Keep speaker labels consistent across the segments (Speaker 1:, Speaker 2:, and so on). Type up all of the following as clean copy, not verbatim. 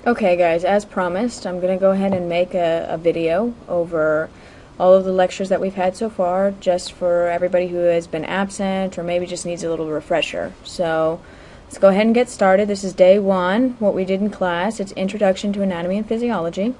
Speaker 1: Okay guys, as promised, I'm going to go ahead and make a video over all of the lectures that we've had so far, just for everybody who has been absent or maybe just needs a little refresher. So let's go ahead and get started. This is day one, what we did in class. It's Introduction to Anatomy and Physiology.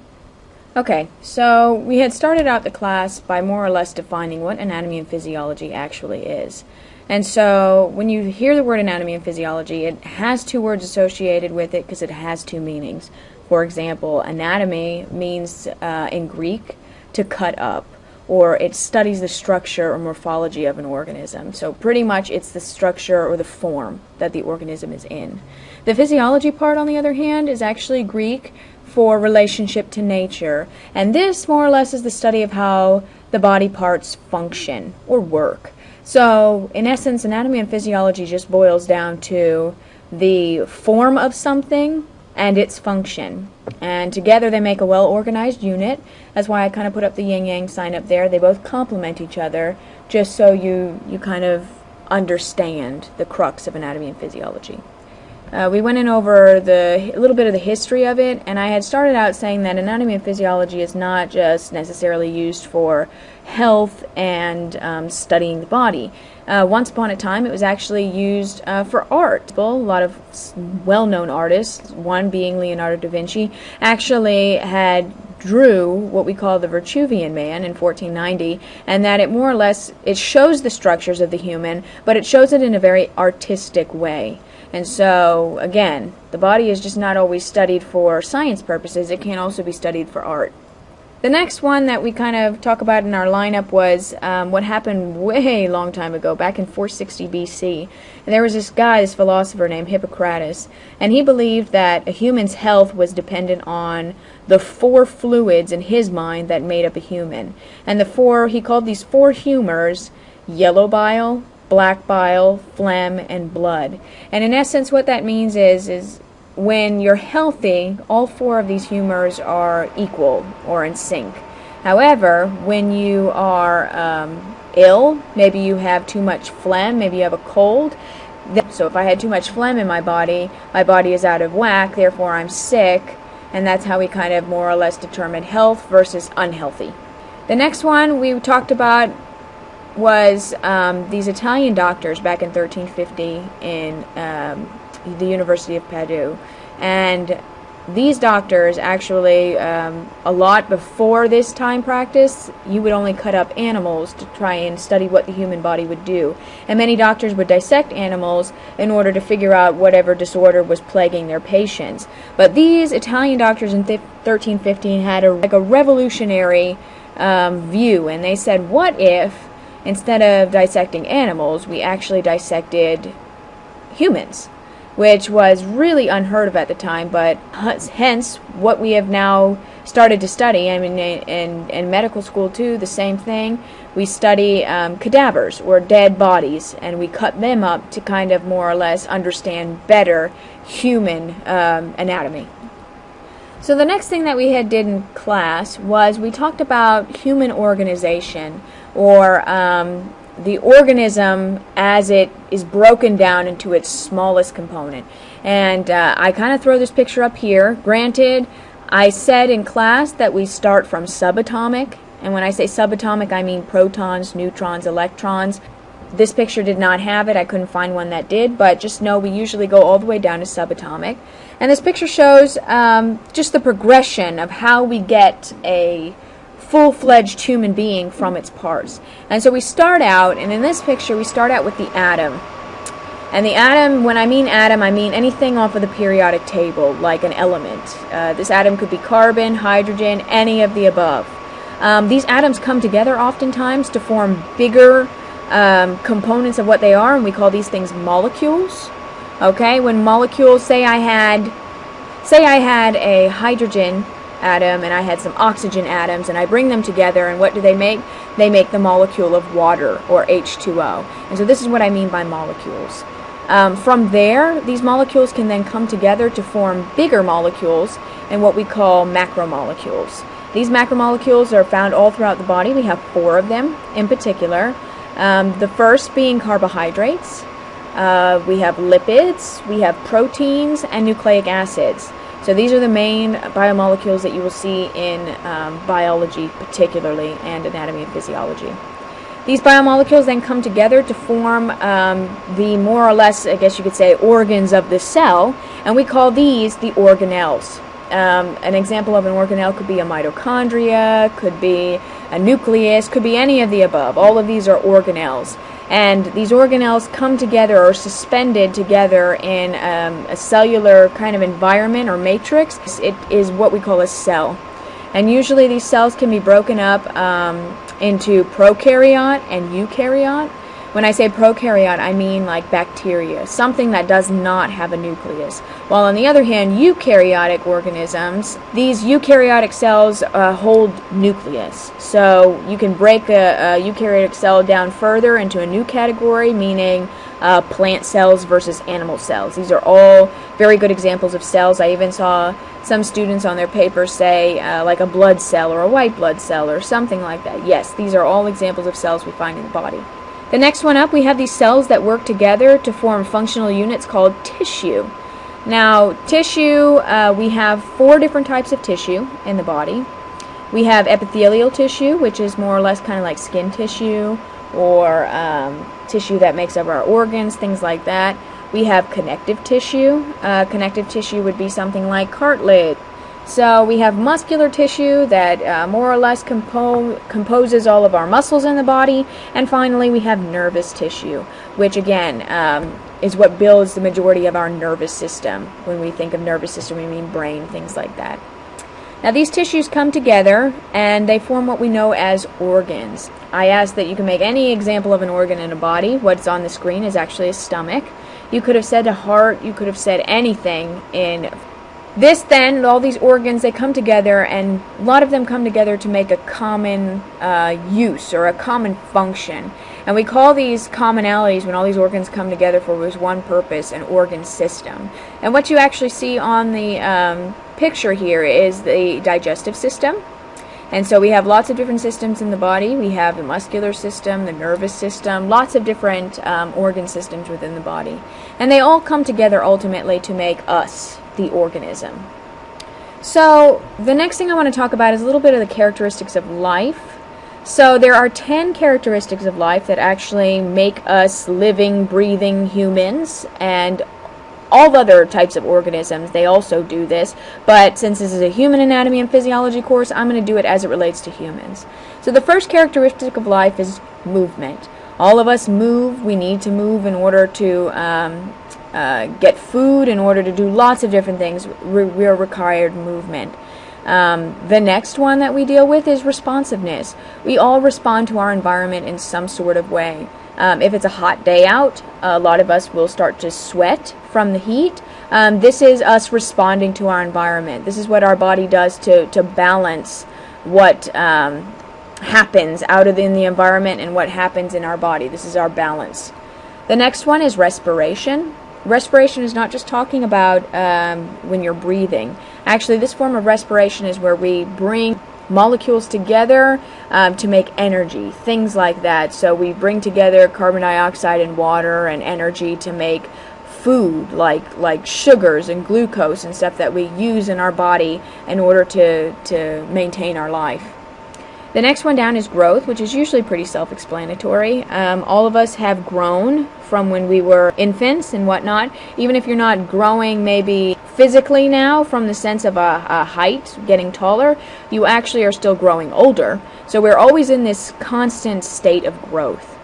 Speaker 1: Okay, so we had started out the class by more or less defining what anatomy and physiology actually is. And so when you hear the word anatomy and physiology, it has two words associated with it because it has two meanings. For example, anatomy means in Greek to cut up, or it studies the structure or morphology of an organism. So pretty much it's the structure or the form that the organism is in. The physiology part, on the other hand, is actually Greek for relationship to nature, and this more or less is the study of how the body parts function or work. So in essence, anatomy and physiology just boils down to the form of something and its function, and together they make a well-organized unit. That's why I kind of put up the yin-yang sign up there. They both complement each other, just so you kind of understand the crux of anatomy and physiology. We went in over a little bit of the history of it, and I had started out saying that anatomy and physiology is not just necessarily used for health and studying the body. Once upon a time, it was actually used for art. A lot of well-known artists, one being Leonardo da Vinci, actually had drew what we call the Vitruvian Man in 1490, and that it more or less, it shows the structures of the human, but it shows it in a very artistic way. And so, again, the body is just not always studied for science purposes, it can also be studied for art. The next one that we kind of talk about in our lineup was what happened way long time ago, back in 460 BC. And there was this guy, this philosopher named Hippocrates, and he believed that a human's health was dependent on the four fluids in his mind that made up a human. And he called these four humors yellow bile, black bile, phlegm, and blood. And in essence, what that means is when you're healthy, all four of these humors are equal or in sync. However, when you are ill, maybe you have too much phlegm, maybe you have a cold. So if I had too much phlegm in my body is out of whack, therefore I'm sick, and that's how we kind of more or less determine health versus unhealthy. The next one we talked about was these Italian doctors back in 1350 in the University of Padua. And these doctors actually, a lot before this time practice, you would only cut up animals to try and study what the human body would do. And many doctors would dissect animals in order to figure out whatever disorder was plaguing their patients. But these Italian doctors in 1315 had a revolutionary view, and they said, what if instead of dissecting animals, we actually dissected humans, which was really unheard of at the time, but hence what we have now started to study. I mean, in medical school too, the same thing. We study cadavers or dead bodies, and we cut them up to kind of more or less understand better human anatomy. So the next thing that we did in class was we talked about human organization, or the organism as it is broken down into its smallest component. And I kind of throw this picture up here. Granted, I said in class that we start from subatomic, and when I say subatomic I mean protons, neutrons, electrons. This picture did not have it. I couldn't find one that did, but just know we usually go all the way down to subatomic. And this picture shows just the progression of how we get a full-fledged human being from its parts. And so we start out, and in this picture we start out with the atom. And the atom, when I mean atom, I mean anything off of the periodic table, like an element. This atom could be carbon, hydrogen, any of the above. These atoms come together oftentimes to form bigger components of what they are, and we call these things molecules. Okay, when molecules, say I had a hydrogen atom and I had some oxygen atoms, and I bring them together, and what do they make? They make the molecule of water, or H2O. And so this is what I mean by molecules. From there, these molecules can then come together to form bigger molecules and what we call macromolecules. These macromolecules are found all throughout the body. We have 4 of them in particular. The first being carbohydrates. We have lipids, we have proteins, and nucleic acids. So these are the main biomolecules that you will see in biology particularly, and anatomy and physiology. These biomolecules then come together to form the more or less, I guess you could say, organs of the cell, and we call these the organelles. An example of an organelle could be a mitochondria, could be a nucleus, could be any of the above. All of these are organelles. And these organelles come together or suspended together in a cellular kind of environment or matrix. It is what we call a cell. And usually these cells can be broken up into prokaryote and eukaryote. When I say prokaryote, I mean like bacteria, something that does not have a nucleus. While on the other hand, eukaryotic organisms, these eukaryotic cells hold nucleus. So you can break a eukaryotic cell down further into a new category, meaning plant cells versus animal cells. These are all very good examples of cells. I even saw some students on their paper say like a blood cell or a white blood cell or something like that. Yes, these are all examples of cells we find in the body. The next one up, we have these cells that work together to form functional units called tissue. Now, tissue, we have 4 different types of tissue in the body. We have epithelial tissue, which is more or less kind of like skin tissue, or tissue that makes up our organs, things like that. We have connective tissue. Connective tissue would be something like cartilage. So we have muscular tissue that more or less composes all of our muscles in the body. And finally, we have nervous tissue, which again is what builds the majority of our nervous system. When we think of nervous system, we mean brain, things like that. Now these tissues come together and they form what we know as organs. I asked that you can make any example of an organ in a body. What's on the screen is actually a stomach. You could have said a heart, you could have said anything in this. Then, all these organs, they come together, and a lot of them come together to make a common use or a common function. And we call these commonalities, when all these organs come together for one purpose, an organ system. And what you actually see on the picture here is the digestive system. And so we have lots of different systems in the body. We have the muscular system, the nervous system, lots of different organ systems within the body. And they all come together ultimately to make us, the organism. So the next thing I want to talk about is a little bit of the characteristics of life. So there are 10 characteristics of life that actually make us living, breathing humans, and all other types of organisms, they also do this, but since this is a human anatomy and physiology course, I'm going to do it as it relates to humans. So the first characteristic of life is movement. All of us move. We need to move in order to get food, in order to do lots of different things. We're required movement. The next one that we deal with is responsiveness. We all respond to our environment in some sort of way. If it's a hot day out, a lot of us will start to sweat from the heat. This is us responding to our environment. This is what our body does to balance what happens in the environment and what happens in our body. This is our balance. The next one is respiration. Respiration is not just talking about when you're breathing. Actually, this form of respiration is where we bring molecules together to make energy, things like that. So we bring together carbon dioxide and water and energy to make food, like sugars and glucose and stuff that we use in our body in order to maintain our life. The next one down is growth, which is usually pretty self-explanatory. All of us have grown from when we were infants and whatnot. Even if you're not growing maybe physically now from the sense of a height, getting taller, you actually are still growing older. So we're always in this constant state of growth.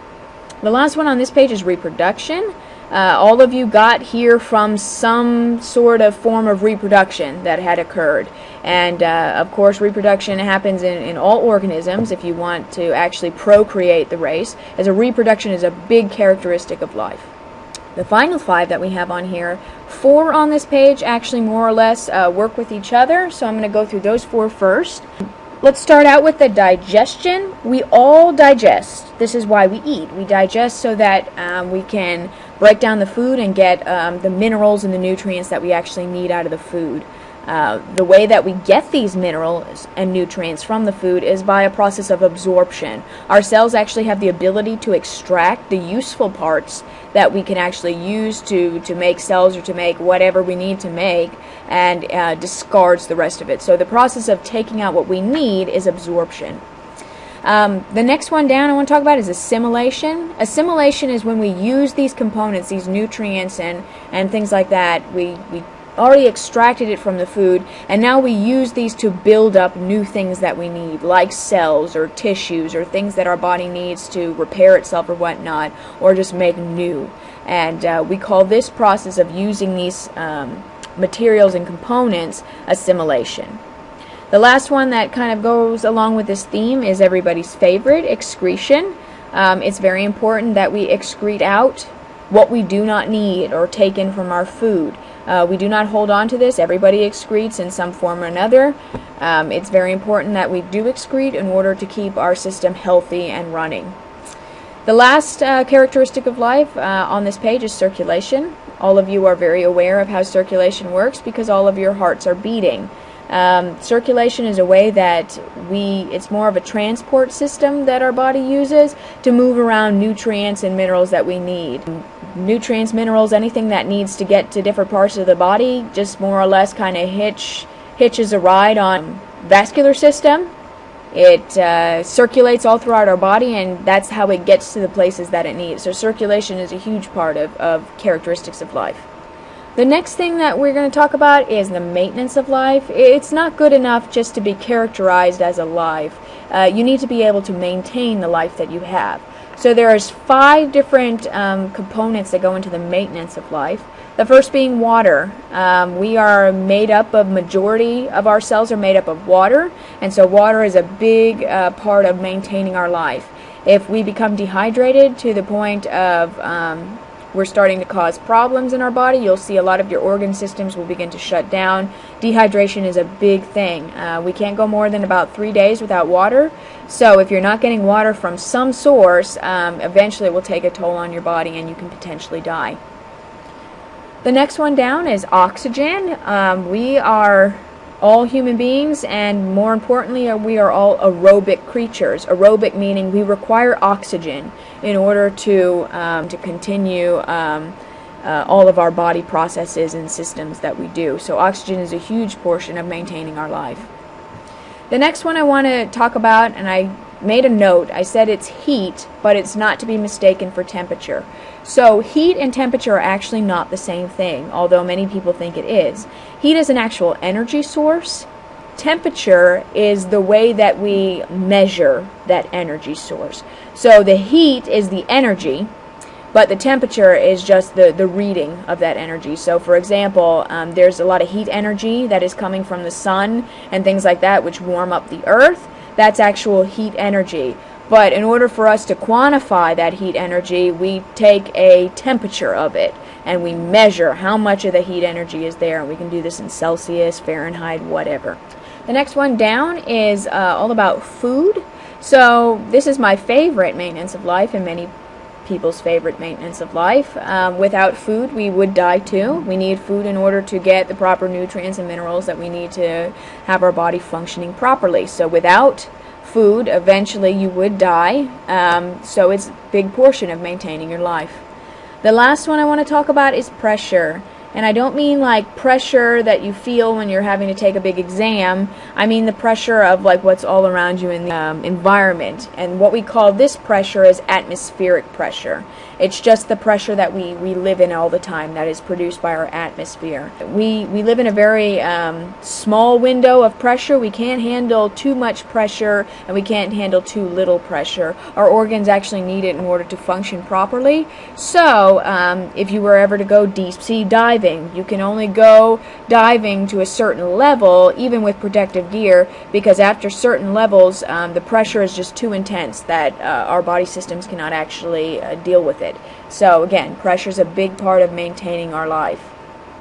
Speaker 1: The last one on this page is reproduction. All of you got here from some sort of form of reproduction that had occurred. And of course, reproduction happens in all organisms if you want to actually procreate the race, as a reproduction is a big characteristic of life. The final 5 that we have on here, 4 on this page actually more or less work with each other, so I'm going to go through those 4 first. Let's start out with the digestion. We all digest. This is why we eat. We digest so that we can break down the food and get the minerals and the nutrients that we actually need out of the food. The way that we get these minerals and nutrients from the food is by a process of absorption. Our cells actually have the ability to extract the useful parts that we can actually use to make cells or to make whatever we need to make, and discards the rest of it. So the process of taking out what we need is absorption. The next one down I want to talk about is assimilation. Assimilation is when we use these components, these nutrients and things like that. We already extracted it from the food, and now we use these to build up new things that we need, like cells or tissues or things that our body needs to repair itself or whatnot, or just make new. And we call this process of using these materials and components assimilation. The last one that kind of goes along with this theme is everybody's favorite, excretion. It's very important that we excrete out what we do not need or take in from our food. We do not hold on to this. Everybody excretes in some form or another. It's very important that we do excrete in order to keep our system healthy and running. The last characteristic of life on this page is circulation. All of you are very aware of how circulation works because all of your hearts are beating. Circulation is a way that it's more of a transport system that our body uses to move around nutrients and minerals that we need. Nutrients, minerals, anything that needs to get to different parts of the body just more or less kind of hitches a ride on vascular system. It circulates all throughout our body, and that's how it gets to the places that it needs. So circulation is a huge part of characteristics of life. The next thing that we're going to talk about is the maintenance of life. It's not good enough just to be characterized as alive. You need to be able to maintain the life that you have. So there's 5 different components that go into the maintenance of life. The first being water. We are made up of, majority of our cells are made up of water, and so water is a big part of maintaining our life. If we become dehydrated to the point of we're starting to cause problems in our body, you'll see a lot of your organ systems will begin to shut down. Dehydration is a big thing. We can't go more than about 3 days without water. So if you're not getting water from some source, eventually it will take a toll on your body and you can potentially die. The next one down is oxygen. We are all human beings, and more importantly, we are all aerobic creatures. Aerobic meaning we require oxygen in order to continue all of our body processes and systems that we do. So oxygen is a huge portion of maintaining our life. The next one I want to talk about, and I made a note, I said it's heat, but it's not to be mistaken for temperature. So heat and temperature are actually not the same thing, although many people think it is. Heat is an actual energy source. Temperature is the way that we measure that energy source. So the heat is the energy, but the temperature is just the reading of that energy. So for example, there's a lot of heat energy that is coming from the sun and things like that, which warm up the earth. That's actual heat energy. But in order for us to quantify that heat energy, we take a temperature of it and we measure how much of the heat energy is there. And we can do this in Celsius, Fahrenheit, whatever. The next one down is all about food. So this is my favorite maintenance of life, and many people's favorite maintenance of life. Without food, we would die too. We need food in order to get the proper nutrients and minerals that we need to have our body functioning properly. So without food, eventually you would die. So it's a big portion of maintaining your life. The last one I want to talk about is pressure. And I don't mean like pressure that you feel when you're having to take a big exam. I mean the pressure of like what's all around you in the environment. And what we call this pressure is atmospheric pressure. It's just the pressure that we live in all the time that is produced by our atmosphere. We live in a very small window of pressure. We can't handle too much pressure, and we can't handle too little pressure. Our organs actually need it in order to function properly. So if you were ever to go deep sea diving, you can only go diving to a certain level, even with protective gear, because after certain levels, the pressure is just too intense that our body systems cannot actually deal with it. So again, pressure is a big part of maintaining our life.